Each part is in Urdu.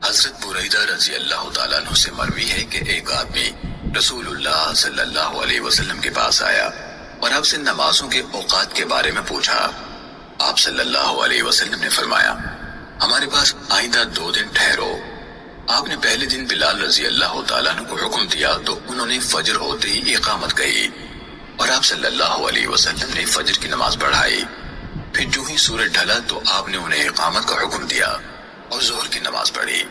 حضرت بریدہ رضی اللہ تعالیٰ عنہ سے مروی ہے کہ ایک آدمی رسول اللہ صلی اللہ علیہ وسلم کے پاس آیا اور آپ سے نمازوں کے اوقات کے بارے میں پوچھا۔ آپ صلی اللہ علیہ وسلم نے فرمایا، ہمارے پاس آئندہ 2 دن ٹھہرو۔ آپ نے پہلے دن بلال رضی اللہ تعالیٰ عنہ کو حکم دیا تو انہوں نے فجر ہوتے ہی اقامت کہی اور آپ صلی اللہ علیہ وسلم نے فجر کی نماز پڑھائی۔ پھر جو ہی سورج ڈھلا تو آپ نے انہیں اقامت کا حکم دیا اور ظہر کی نماز پڑھی۔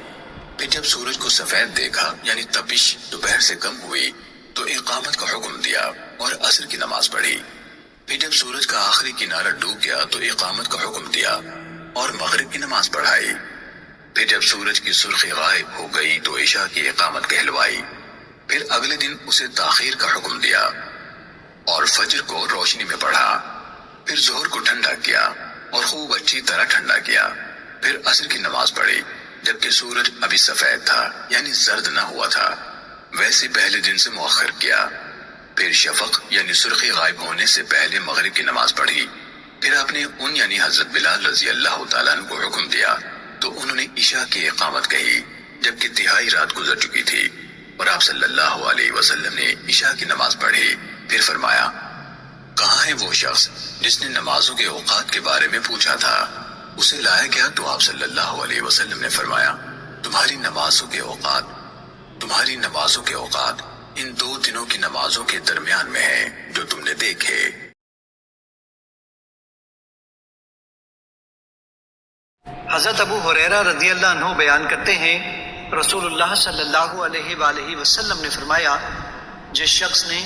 پھر جب سورج کو سفید دیکھا یعنی تپش دوپہر سے کم ہوئی تو اقامت کا حکم دیا اور عصر کی نماز پڑھی۔ پھر جب سورج کا آخری کنارہ ڈوب گیا تو اقامت کا حکم دیا اور مغرب کی نماز پڑھائی۔ پھر جب سورج کی سرخی غائب ہو گئی تو عشاء کی اقامت کہلوائی۔ پھر اگلے دن اسے تاخیر کا حکم دیا اور فجر کو روشنی میں پڑھا۔ پھر ظہر کو ٹھنڈا کیا اور خوب اچھی طرح ٹھنڈا کیا۔ پھر عصر کی نماز پڑھی جبکہ سورج ابھی سفید تھا یعنی زرد نہ ہوا تھا، ویسے پہلے دن سے مؤخر کیا۔ پھر شفق یعنی سرخی غائب ہونے سے پہلے مغرب کی نماز پڑھی۔ پھر آپ نے ان یعنی حضرت بلال رضی اللہ تعالیٰ عنہ کو حکم دیا تو انہوں نے عشاء کی اقامت کہی جبکہ تہائی رات گزر چکی تھی اور آپ صلی اللہ علیہ وسلم نے عشاء کی نماز پڑھی۔ پھر فرمایا، کہاں ہے وہ شخص جس نے نمازوں کے اوقات کے بارے میں پوچھا تھا؟ اسے لایا گیا تو آپ صلی اللہ علیہ وسلم نے فرمایا، تمہاری نمازوں کے اوقات ان 2 دنوں کی نمازوں کے درمیان میں ہیں جو تم نے دیکھے۔ حضرت ابو ہریرہ رضی اللہ عنہ بیان کرتے ہیں، رسول اللہ صلی اللہ علیہ وآلہ وسلم نے فرمایا، جس شخص نے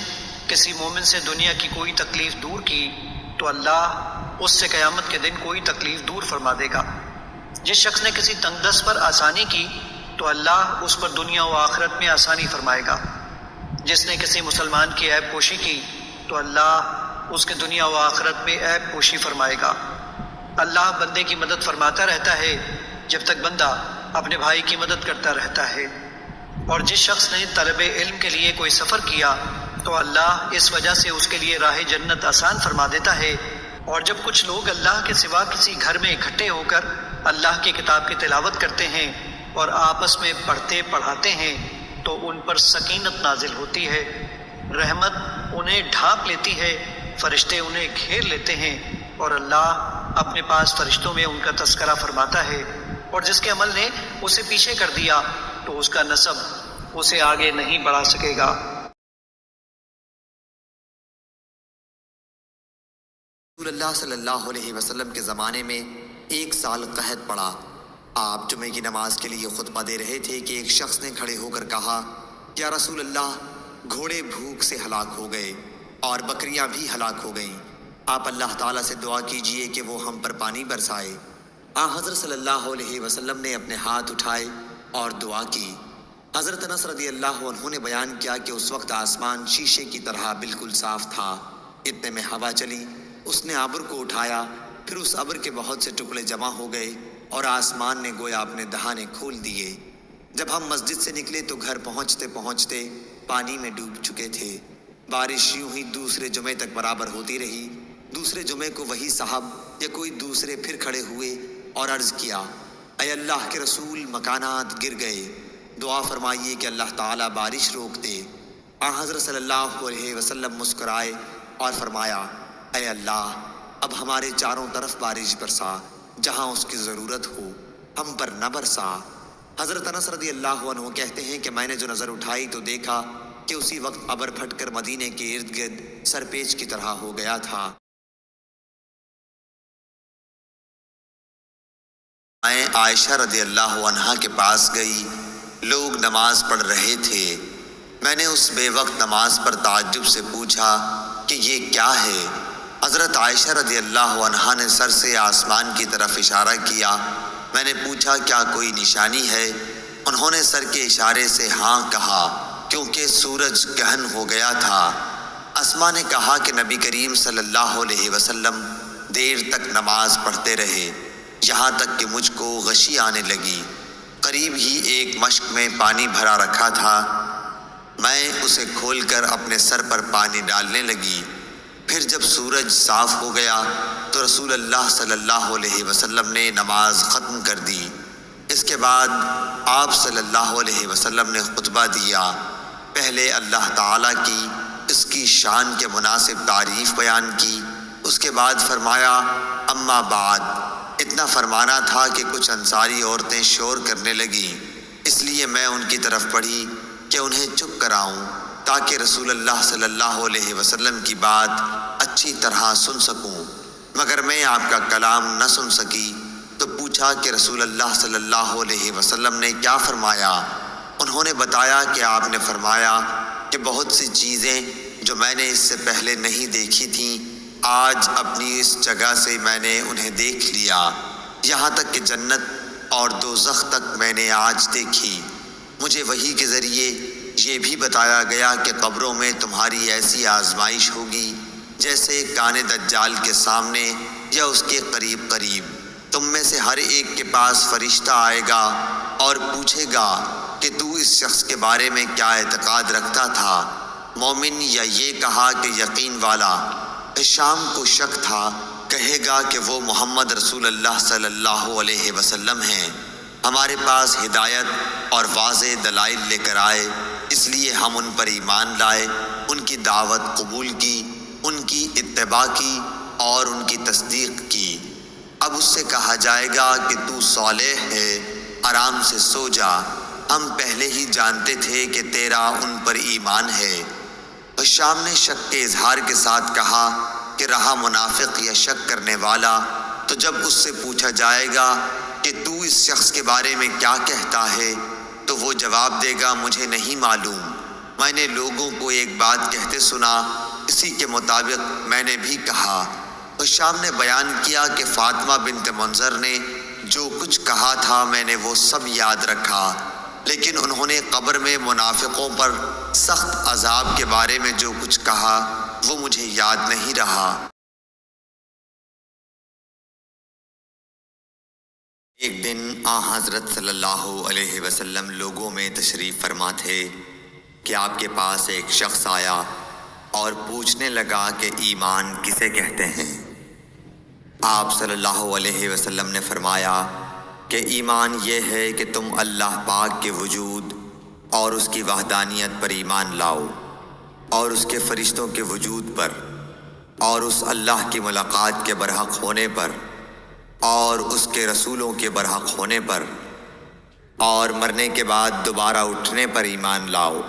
کسی مومن سے دنیا کی کوئی تکلیف دور کی تو اللہ اس سے قیامت کے دن کوئی تکلیف دور فرما دے گا۔ جس شخص نے کسی تنگ دست پر آسانی کی تو اللہ اس پر دنیا و آخرت میں آسانی فرمائے گا۔ جس نے کسی مسلمان کی عیب پوشی کی تو اللہ اس کے دنیا و آخرت میں عیب پوشی فرمائے گا۔ اللہ بندے کی مدد فرماتا رہتا ہے جب تک بندہ اپنے بھائی کی مدد کرتا رہتا ہے۔ اور جس شخص نے طلب علم کے لیے کوئی سفر کیا تو اللہ اس وجہ سے اس کے لیے راہ جنت آسان فرما دیتا ہے۔ اور جب کچھ لوگ اللہ کے سوا کسی گھر میں اکٹھے ہو کر اللہ کی کتاب کی تلاوت کرتے ہیں اور آپس میں پڑھتے پڑھاتے ہیں تو ان پر سکینت نازل ہوتی ہے، رحمت انہیں ڈھانپ لیتی ہے، فرشتے انہیں گھیر لیتے ہیں اور اللہ اپنے پاس فرشتوں میں ان کا تذکرہ فرماتا ہے۔ اور جس کے عمل نے اسے پیچھے کر دیا تو اس کا نسب اسے آگے نہیں بڑھا سکے گا۔ رسول اللہ صلی اللہ علیہ وسلم کے زمانے میں 1 سال قحط پڑا۔ آپ جمعے کی نماز کے لیے خطبہ دے رہے تھے کہ ایک شخص نے کھڑے ہو کر کہا، یا رسول اللہ، گھوڑے بھوک سے ہلاک ہو گئے اور بکریاں بھی ہلاک ہو گئیں، آپ اللہ تعالیٰ سے دعا کیجئے کہ وہ ہم پر پانی برسائے۔ حضرت صلی اللہ علیہ وسلم نے اپنے ہاتھ اٹھائے اور دعا کی۔ حضرت انس رضی اللہ عنہ نے بیان کیا کہ اس وقت آسمان شیشے کی طرح بالکل صاف تھا۔ اتنے میں ہوا چلی، اس نے ابر کو اٹھایا، پھر اس ابر کے بہت سے ٹکڑے جمع ہو گئے اور آسمان نے گویا اپنے دہانے کھول دیے۔ جب ہم مسجد سے نکلے تو گھر پہنچتے پہنچتے پانی میں ڈوب چکے تھے۔ بارش یوں ہی دوسرے جمعے تک برابر ہوتی رہی۔ دوسرے جمعے کو وہی صاحب یا کوئی دوسرے پھر کھڑے ہوئے اور عرض کیا، اے اللہ کے رسول، مکانات گر گئے، دعا فرمائیے کہ اللہ تعالیٰ بارش روک دے۔ حضرت صلی اللہ علیہ وسلم مسکرائے اور فرمایا، اے اللہ، اب ہمارے چاروں طرف بارش برسا، جہاں اس کی ضرورت ہو، ہم پر نہ برسا۔ حضرت انس رضی اللہ عنہ کہتے ہیں کہ میں نے جو نظر اٹھائی تو دیکھا کہ اسی وقت ابر پھٹ کر مدینے کے ارد گرد سرپیچ کی طرح ہو گیا تھا۔ میں عائشہ رضی اللہ عنہا کے پاس گئی، لوگ نماز پڑھ رہے تھے۔ میں نے اس بے وقت نماز پر تعجب سے پوچھا کہ یہ کیا ہے؟ حضرت عائشہ رضی اللہ عنہا نے سر سے آسمان کی طرف اشارہ کیا۔ میں نے پوچھا کیا کوئی نشانی ہے؟ انہوں نے سر کے اشارے سے ہاں کہا، کیونکہ سورج گہن ہو گیا تھا۔ اسما نے کہا کہ نبی کریم صلی اللہ علیہ وسلم دیر تک نماز پڑھتے رہے، یہاں تک کہ مجھ کو غشی آنے لگی۔ قریب ہی ایک مشک میں پانی بھرا رکھا تھا، میں اسے کھول کر اپنے سر پر پانی ڈالنے لگی۔ پھر جب سورج صاف ہو گیا تو رسول اللہ صلی اللہ علیہ وسلم نے نماز ختم کر دی۔ اس کے بعد آپ صلی اللہ علیہ وسلم نے خطبہ دیا۔ پہلے اللہ تعالیٰ کی اس کی شان کے مناسب تعریف بیان کی، اس کے بعد فرمایا اما بعد۔ اتنا فرمانا تھا کہ کچھ انصاری عورتیں شور کرنے لگیں، اس لیے میں ان کی طرف پڑھی کہ انہیں چپ کراؤں تاکہ رسول اللہ صلی اللہ علیہ وسلم کی بات اچھی طرح سن سکوں، مگر میں آپ کا کلام نہ سن سکی۔ تو پوچھا کہ رسول اللہ صلی اللہ علیہ وسلم نے کیا فرمایا؟ انہوں نے بتایا کہ آپ نے فرمایا کہ بہت سی چیزیں جو میں نے اس سے پہلے نہیں دیکھی تھیں، آج اپنی اس جگہ سے میں نے انہیں دیکھ لیا، یہاں تک کہ جنت اور دوزخ تک میں نے آج دیکھی۔ مجھے وحی کے ذریعے یہ بھی بتایا گیا کہ قبروں میں تمہاری ایسی آزمائش ہوگی جیسے کان دجال کے سامنے یا اس کے قریب قریب۔ تم میں سے ہر ایک کے پاس فرشتہ آئے گا اور پوچھے گا کہ تو اس شخص کے بارے میں کیا اعتقاد رکھتا تھا، مومن یا یہ کہا کہ یقین والا؟ شام کو شک تھا، کہے گا کہ وہ محمد رسول اللہ صلی اللہ علیہ وسلم ہیں، ہمارے پاس ہدایت اور واضح دلائل لے کر آئے، اس لیے ہم ان پر ایمان لائے، ان کی دعوت قبول کی، ان کی اتباع کی اور ان کی تصدیق کی۔ اب اس سے کہا جائے گا کہ تو صالح ہے، آرام سے سو جا، ہم پہلے ہی جانتے تھے کہ تیرا ان پر ایمان ہے۔ شام نے شک کے اظہار کے ساتھ کہا کہ رہا منافق یا شک کرنے والا، تو جب اس سے پوچھا جائے گا کہ تو اس شخص کے بارے میں کیا کہتا ہے، تو وہ جواب دے گا مجھے نہیں معلوم، میں نے لوگوں کو ایک بات کہتے سنا، اسی کے مطابق میں نے بھی کہا۔ شام نے بیان کیا کہ فاطمہ بنت منظر نے جو کچھ کہا تھا میں نے وہ سب یاد رکھا، لیکن انہوں نے قبر میں منافقوں پر سخت عذاب کے بارے میں جو کچھ کہا وہ مجھے یاد نہیں رہا۔ ایک دن حضرت صلی اللہ علیہ وسلم لوگوں میں تشریف فرما تھے کہ آپ کے پاس ایک شخص آیا اور پوچھنے لگا کہ ایمان کسے کہتے ہیں؟ آپ صلی اللہ علیہ وسلم نے فرمایا کہ ایمان یہ ہے کہ تم اللہ پاک کے وجود اور اس کی وحدانیت پر ایمان لاؤ، اور اس کے فرشتوں کے وجود پر، اور اس اللہ کی ملاقات کے برحق ہونے پر، اور اس کے رسولوں کے برحق ہونے پر، اور مرنے کے بعد دوبارہ اٹھنے پر ایمان لاؤ۔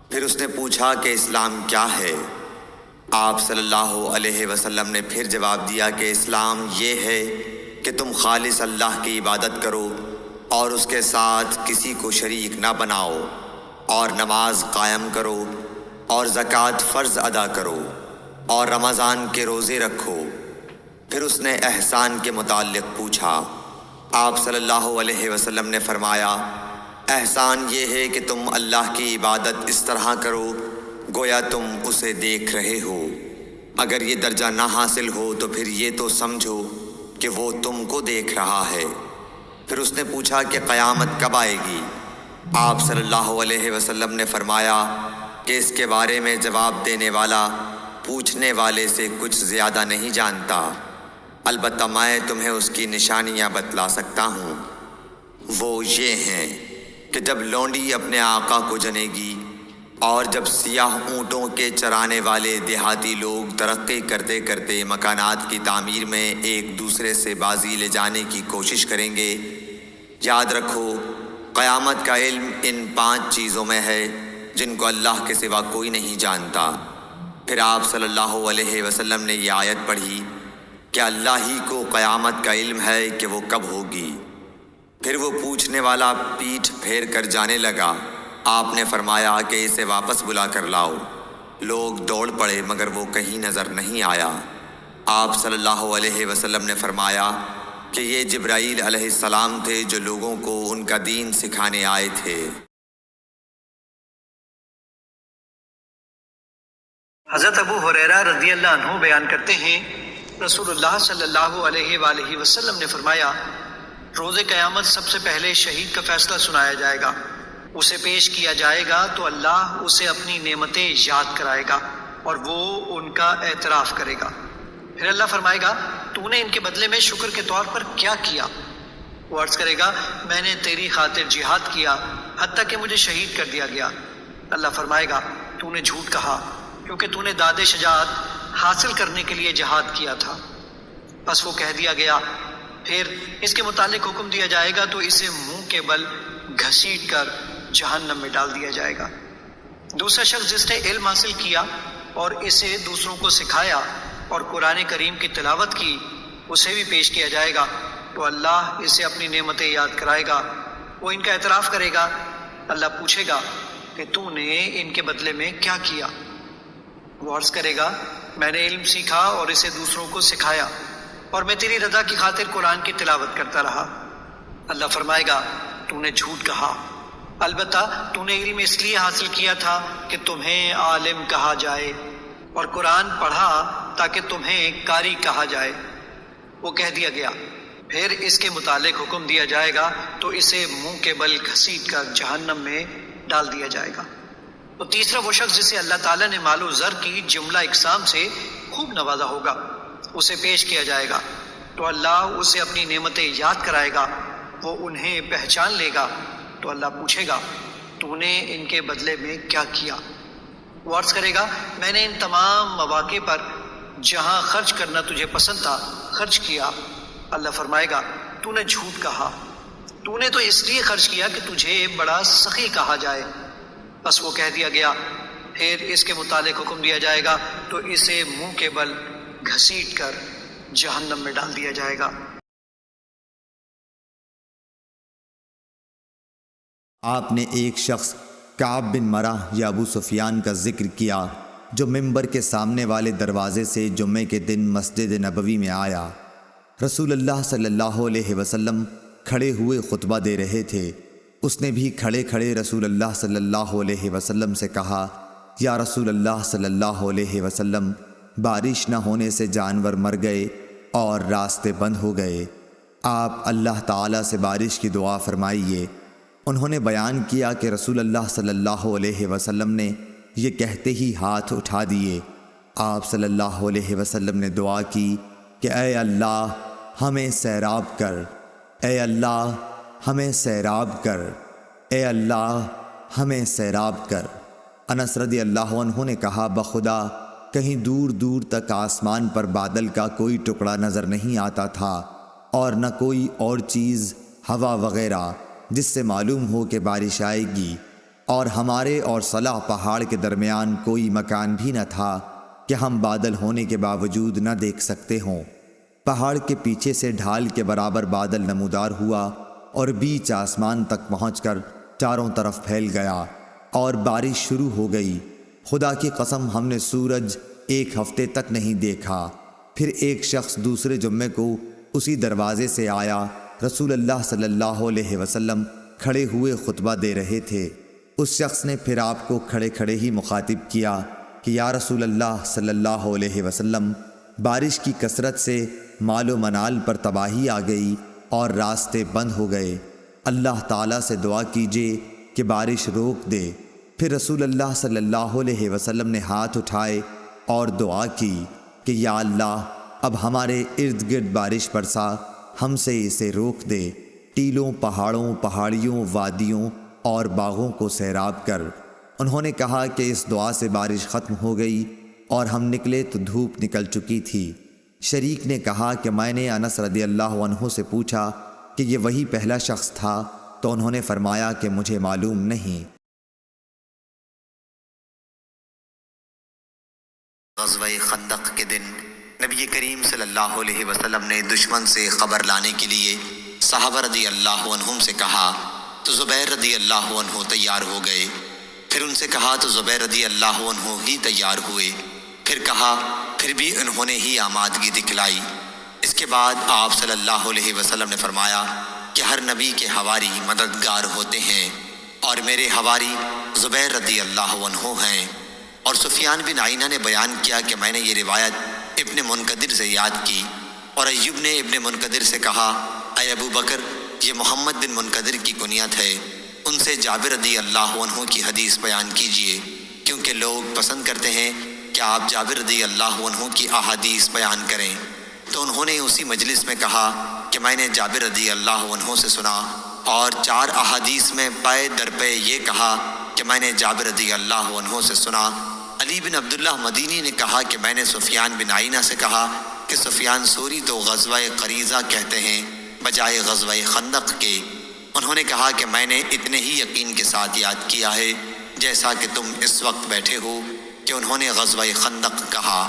پھر اس نے پوچھا کہ اسلام کیا ہے؟ آپ صلی اللہ علیہ وسلم نے پھر جواب دیا کہ اسلام یہ ہے کہ تم خالص اللہ کی عبادت کرو اور اس کے ساتھ کسی کو شریک نہ بناؤ، اور نماز قائم کرو، اور زکوٰۃ فرض ادا کرو، اور رمضان کے روزے رکھو۔ پھر اس نے احسان کے متعلق پوچھا۔ آپ صلی اللہ علیہ وسلم نے فرمایا احسان یہ ہے کہ تم اللہ کی عبادت اس طرح کرو گویا تم اسے دیکھ رہے ہو، اگر یہ درجہ نہ حاصل ہو تو پھر یہ تو سمجھو کہ وہ تم کو دیکھ رہا ہے۔ پھر اس نے پوچھا کہ قیامت کب آئے گی؟ آپ صلی اللہ علیہ وسلم نے فرمایا کہ اس کے بارے میں جواب دینے والا پوچھنے والے سے کچھ زیادہ نہیں جانتا، البتہ میں تمہیں اس کی نشانیاں بتلا سکتا ہوں۔ وہ یہ ہیں کہ جب لونڈی اپنے آقا کو جنے گی، اور جب سیاہ اونٹوں کے چرانے والے دیہاتی لوگ ترقی کرتے کرتے مکانات کی تعمیر میں ایک دوسرے سے بازی لے جانے کی کوشش کریں گے، یاد رکھو قیامت کا علم ان 5 چیزوں میں ہے جن کو اللہ کے سوا کوئی نہیں جانتا۔ پھر آپ صلی اللہ علیہ وسلم نے یہ آیت پڑھی کہ اللہ ہی کو قیامت کا علم ہے کہ وہ کب ہوگی۔ پھر وہ پوچھنے والا پیٹھ پھیر کر جانے لگا۔ آپ نے فرمایا کہ اسے واپس بلا کر لاؤ۔ لوگ دوڑ پڑے مگر وہ کہیں نظر نہیں آیا۔ آپ صلی اللہ علیہ وسلم نے فرمایا کہ یہ جبرائیل علیہ السلام تھے جو لوگوں کو ان کا دین سکھانے آئے تھے۔ حضرت ابو ہریرہ رضی اللہ عنہ بیان کرتے ہیں رسول اللہ صلی اللہ علیہ وآلہ وسلم نے فرمایا روز قیامت سب سے پہلے شہید کا فیصلہ سنایا جائے گا، اسے پیش کیا جائے گا تو اللہ اسے اپنی نعمتیں یاد کرائے گا اور وہ ان کا اعتراف کرے گا۔ پھر اللہ فرمائے گا تو نے ان کے بدلے میں شکر کے طور پر کیا کیا؟ وہ عرض کرے گا میں نے تیری خاطر جہاد کیا حتیٰ کہ مجھے شہید کر دیا گیا۔ اللہ فرمائے گا تو نے جھوٹ کہا کیونکہ تو نے داد شجاعت حاصل کرنے کے لیے جہاد کیا تھا۔ بس وہ کہہ دیا گیا، پھر اس کے متعلق حکم دیا جائے گا تو اسے منہ کے بل گھسیٹ کر جہنم میں ڈال دیا جائے گا۔ دوسرا شخص جس نے علم حاصل کیا اور اسے دوسروں کو سکھایا اور قرآن کریم کی تلاوت کی، اسے بھی پیش کیا جائے گا تو اللہ اسے اپنی نعمتیں یاد کرائے گا۔ وہ ان کا اعتراف کرے گا۔ اللہ پوچھے گا کہ تو نے ان کے بدلے میں کیا کیا؟ وہ عرض کرے گا میں نے علم سیکھا اور اسے دوسروں کو سکھایا اور میں تیری رضا کی خاطر قرآن کی تلاوت کرتا رہا۔ اللہ فرمائے گا تو نے جھوٹ کہا، البتہ تو نے علم اس لیے حاصل کیا تھا کہ تمہیں عالم کہا جائے اور قرآن پڑھا تاکہ تمہیں قاری کہا جائے۔ وہ کہہ دیا گیا، پھر اس کے متعلق حکم دیا جائے گا تو اسے منہ کے بل گھسیٹ کر جہنم میں ڈال دیا جائے گا۔ تو تیسرا وہ شخص جسے اللہ تعالیٰ نے مال و زر کی جملہ اقسام سے خوب نوازا ہوگا، اسے پیش کیا جائے گا تو اللہ اسے اپنی نعمتیں یاد کرائے گا، وہ انہیں پہچان لے گا تو اللہ پوچھے گا تو نے ان کے بدلے میں کیا کیا؟ وہ عرض کرے گا میں نے ان تمام مواقع پر جہاں خرچ کرنا تجھے پسند تھا خرچ کیا۔ اللہ فرمائے گا تو نے جھوٹ کہا، تو نے تو اس لیے خرچ کیا کہ تجھے بڑا سخی کہا جائے۔ بس وہ کہہ دیا گیا، پھر اس کے متعلق حکم دیا جائے گا تو اسے منہ کے بل گھسیٹ کر جہنم میں ڈال دیا جائے گا۔ آپ نے ایک شخص کعب بن مرہ یا ابو سفیان کا ذکر کیا جو منبر کے سامنے والے دروازے سے جمعے کے دن مسجد نبوی میں آیا۔ رسول اللہ صلی اللہ علیہ وسلم کھڑے ہوئے خطبہ دے رہے تھے۔ اس نے بھی کھڑے کھڑے رسول اللہ صلی اللہ علیہ وسلم سے کہا، یا رسول اللہ صلی اللہ علیہ وسلم، بارش نہ ہونے سے جانور مر گئے اور راستے بند ہو گئے، آپ اللہ تعالیٰ سے بارش کی دعا فرمائیے۔ انہوں نے بیان کیا کہ رسول اللہ صلی اللہ علیہ وسلم نے یہ کہتے ہی ہاتھ اٹھا دیے۔ آپ صلی اللہ علیہ وسلم نے دعا کی کہ اے اللہ ہمیں سیراب کر، اے اللہ ہمیں سیراب کر، اے اللہ ہمیں سیراب کر۔ انس رضی اللہ عنہ نے کہا، بخدا کہیں دور دور تک آسمان پر بادل کا کوئی ٹکڑا نظر نہیں آتا تھا اور نہ کوئی اور چیز ہوا وغیرہ جس سے معلوم ہو کہ بارش آئے گی، اور ہمارے اور صلح پہاڑ کے درمیان کوئی مکان بھی نہ تھا کہ ہم بادل ہونے کے باوجود نہ دیکھ سکتے ہوں۔ پہاڑ کے پیچھے سے ڈھال کے برابر بادل نمودار ہوا اور بیچ آسمان تک پہنچ کر چاروں طرف پھیل گیا اور بارش شروع ہو گئی۔ خدا کی قسم ہم نے سورج ایک ہفتے تک نہیں دیکھا۔ پھر ایک شخص دوسرے جمعے کو اسی دروازے سے آیا۔ رسول اللہ صلی اللہ علیہ وسلم کھڑے ہوئے خطبہ دے رہے تھے۔ اس شخص نے پھر آپ کو کھڑے کھڑے ہی مخاطب کیا کہ یا رسول اللہ صلی اللہ علیہ وسلم، بارش کی کثرت سے مال و منال پر تباہی آ گئی اور راستے بند ہو گئے، اللہ تعالیٰ سے دعا کیجیے کہ بارش روک دے۔ پھر رسول اللہ صلی اللہ علیہ وسلم نے ہاتھ اٹھائے اور دعا کی کہ یا اللہ اب ہمارے ارد گرد بارش برسا، ہم سے اسے روک دے، ٹیلوں، پہاڑوں، پہاڑیوں، وادیوں اور باغوں کو سیراب کر۔ انہوں نے کہا کہ اس دعا سے بارش ختم ہو گئی اور ہم نکلے تو دھوپ نکل چکی تھی۔ شریک نے کہا کہ میں نے انس رضی اللہ عنہ سے پوچھا کہ یہ وہی پہلا شخص تھا، تو انہوں نے فرمایا کہ مجھے معلوم نہیں۔ غزوہ خندق کے دن نبی کریم صلی اللہ علیہ وسلم نے دشمن سے خبر لانے کے لیے صحابہ رضی اللہ عنہم سے کہا تو زبیر رضی اللہ عنہ تیار ہو گئے۔ پھر ان سے کہا تو زبیر رضی اللہ عنہ ہی تیار ہوئے۔ پھر کہا، پھر بھی انہوں نے ہی آمادگی دکھلائی۔ اس کے بعد آپ صلی اللہ علیہ وسلم نے فرمایا کہ ہر نبی کے حواری مددگار ہوتے ہیں اور میرے حواری زبیر رضی اللہ عنہ ہیں۔ اور سفیان بن عینہ نے بیان کیا کہ میں نے یہ روایت ابن منقدر سے یاد کی، اور ایوب نے ابن منقدر سے کہا، اے ابو بکر، یہ محمد بن منقدر کی کنیت ہے، ان سے جابر رضی اللہ عنہ کی حدیث بیان کیجیے، کیونکہ لوگ پسند کرتے ہیں کہ آپ جابر رضی اللہ عنہ کی احادیث بیان کریں۔ تو انہوں نے اسی مجلس میں کہا کہ کہ میں نے جابر رضی اللہ عنہ سے سنا، اور 4 احادیث میں پے در پے یہ کہا کہ میں نے جابر رضی اللہ عنہ سے سنا۔ علی بن عبداللہ مدینی نے کہا کہ میں نے سفیان بن عینہ سے کہا کہ سفیان ثوری تو غزوہ قریظہ کہتے ہیں بجائے غزوہ خندق کے۔ انہوں نے کہا کہ میں نے اتنے ہی یقین کے ساتھ یاد کیا ہے جیسا کہ تم اس وقت بیٹھے ہو کہ انہوں نے غزوہ خندق کہا۔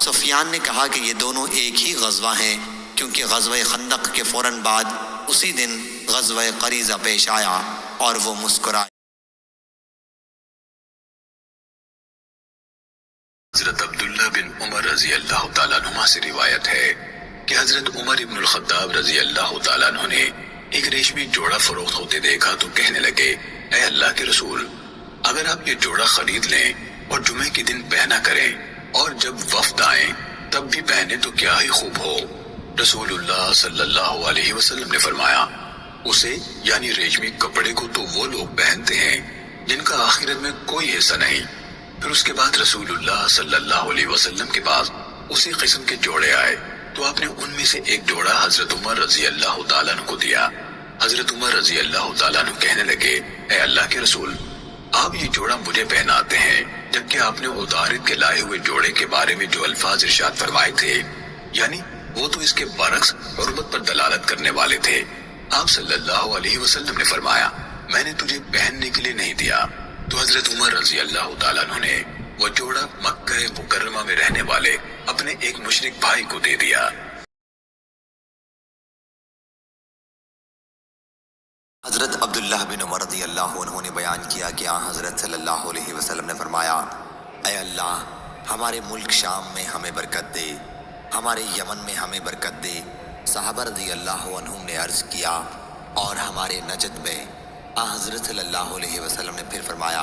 سفیان نے کہا کہ یہ دونوں ایک ہی غزوہ ہیں، کیونکہ غزوہ خندق کے فوراً بعد اسی دن غزوہ قریظہ پیش آیا، اور وہ مسکرائے۔ حضرت عبداللہ بن عمر رضی اللہ تعالیٰ عنہ سے روایت ہے کہ حضرت عمر ابن الخطاب رضی اللہ تعالیٰ عنہ نے ایک ریشمی جوڑا فروخت ہوتے دیکھا تو کہنے لگے، اے اللہ کے رسول، اگر آپ یہ جوڑا خرید لیں اور جمعے کے دن پہنا کریں اور جب وفد آئیں تب بھی پہنے تو کیا ہی خوب ہو۔ رسول اللہ صلی اللہ علیہ وسلم نے فرمایا، اسے یعنی ریشمی کپڑے کو تو وہ لوگ پہنتے ہیں جن کا آخرت میں کوئی حصہ نہیں۔ پھر اس کے بعد رسول اللہ صلی اللہ علیہ وسلم کے پاس اسی قسم کے جوڑے آئے تو آپ نے ان میں سے ایک جوڑا حضرت عمر رضی اللہ تعالیٰ عنہ کو دیا۔ حضرت عمر رضی اللہ تعالیٰ عنہ کہنے لگے، اے اللہ کے رسول، آپ یہ جوڑا مجھے پہناتے ہیں، جبکہ آپ نے ادارت کے لائے ہوئے جوڑے کے بارے میں جو الفاظ ارشاد فرمائے تھے، یعنی وہ تو اس کے برعکس حرمت پر دلالت کرنے والے تھے۔ آپ صلی اللہ علیہ وسلم نے فرمایا، میں نے تجھے پہننے کے لیے نہیں دیا۔ تو حضرت عمر رضی اللہ تعالیٰ عنہ نے وہ جوڑا مکہ مکرمہ میں رہنے والے اپنے ایک مشرک بھائی کو دے دیا۔ حضرت عبداللہ بن عمر رضی اللہ عنہ نے بیان کیا کہ حضرت صلی اللہ علیہ وسلم نے فرمایا، اے اللہ، ہمارے ملک شام میں ہمیں برکت دے، ہمارے یمن میں ہمیں برکت دے۔ صحابہ رضی اللہ عنہم نے عرض کیا، اور ہمارے نجد میں؟ حضرت صلی اللہ علیہ وسلم نے پھر فرمایا،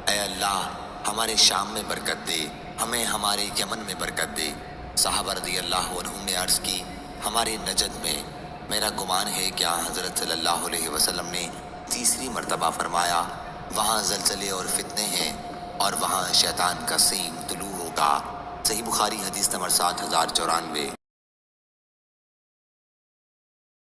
اے اللہ، ہمارے شام میں برکت دے، ہمیں ہمارے یمن میں برکت دے۔ صحابہ رضی اللہ عنہم نے عرض کی، ہمارے نجد میں؟ میرا گمان ہے کہ حضرت صلی اللہ علیہ وسلم نے تیسری مرتبہ فرمایا، وہاں زلزلے اور فتنے ہیں، اور وہاں شیطان کا سینگ طلوع ہوگا۔ صحیح بخاری حدیث نمبر 7094۔